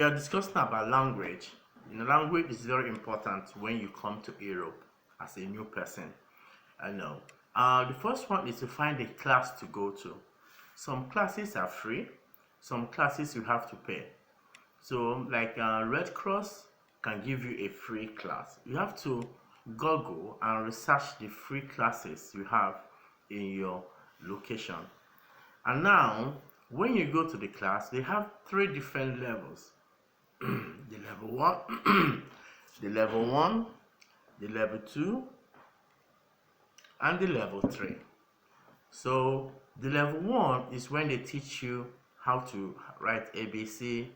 We are discussing about language. Language is very important when you come to Europe as a new person. I know. The first one is to find a class to go to. Some classes are free, some classes you have to pay. So, like Red Cross can give you a free class. You have to Google and research the free classes you have in your location. And now, when you go to the class, they have three different levels. The level one, the level one, the level two, and the level three. So the level one is when they teach you how to write ABC,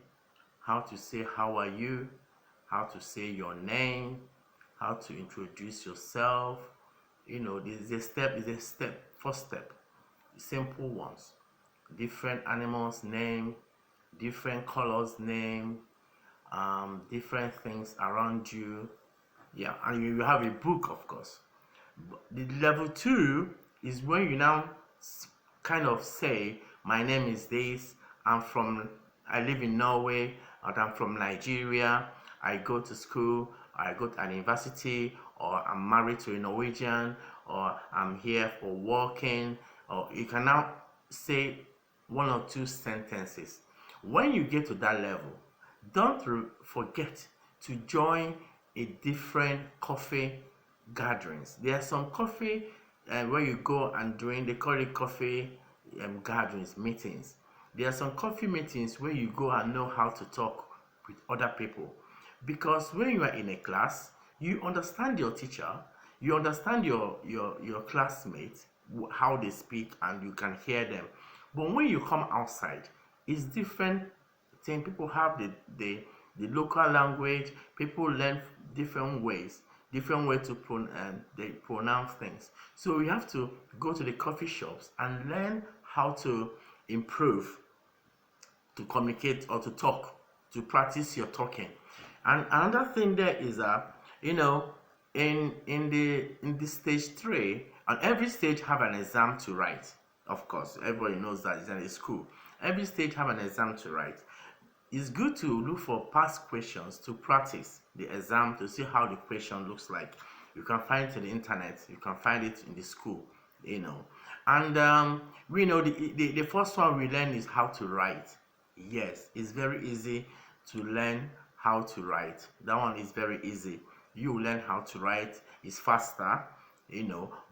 how to say how are you, how to say your name, how to introduce yourself. This is a step, first step, simple ones. Different animals name, different colors name, different things around you. Yeah, and you have a book, of course. The level two is when you now kind of say, my name is this, I live in Norway, or I'm from Nigeria, I go to school, I go to an university, or I'm married to a Norwegian, or I'm here for working, or you can now say one or two sentences. When you get to that level, don't forget to join a different coffee gatherings. There are some coffee where you go and doing, they call it coffee gatherings, meetings. There are some coffee meetings where you go and know how to talk with other people. Because when you are in a class, you understand your teacher, you understand your classmates, how they speak, and you can hear them. But when you come outside, it's different thing. People have the local language, people learn different ways to they pronounce things. So you have to go to the coffee shops and learn how to improve, to communicate or to talk, to practice your talking. And another thing there is that in the stage three, and every stage have an exam to write. Of course, everybody knows that it's in a school. Every stage have an exam to write. It's good to look for past questions to practice the exam to see how the question looks like. You can find it on the internet, you can find it in the school. And we know the first one we learn is how to write. Yes, it's very easy to learn how to write. That one is very easy. You learn how to write, it's faster.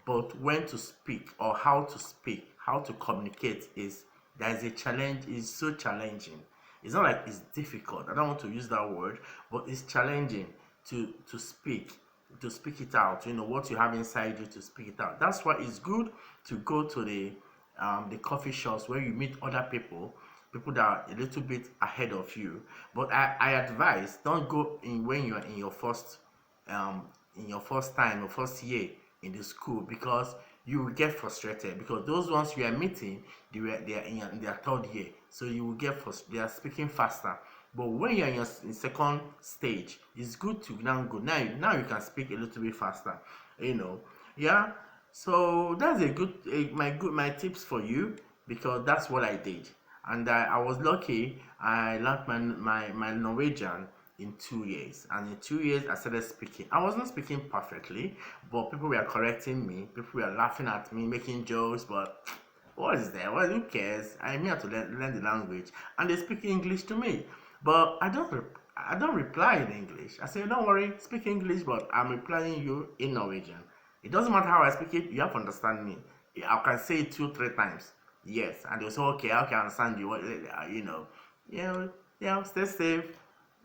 But when to speak or how to speak, how to communicate there's a challenge, is so challenging. It's not like it's difficult. I don't want to use that word, but it's challenging to speak it out. What you have inside you, to speak it out. That's why it's good to go to the coffee shops where you meet other people that are a little bit ahead of you. But I advise, don't go in when you are in your first time or first year in the school, because you will get frustrated, because those ones you are meeting, they are in their third year, so you will get frustrated. They are speaking faster. But when you're in second stage, it's good to now go. Now you can speak a little bit faster. Yeah. So that's my tips for you, because that's what I did, and I was lucky. I learned my Norwegian in 2 years, and in 2 years I started speaking. I wasn't speaking perfectly, but people were correcting me, people were laughing at me, making jokes. But what is there? Well, who cares? I'm here to learn the language, and they speak English to me. But I don't reply in English. I say, don't worry, speak English, but I'm replying you in Norwegian. It doesn't matter how I speak it, you have to understand me. I can say it 2 3 times. Yes, and they'll say, okay, I can understand you. Yeah, stay safe.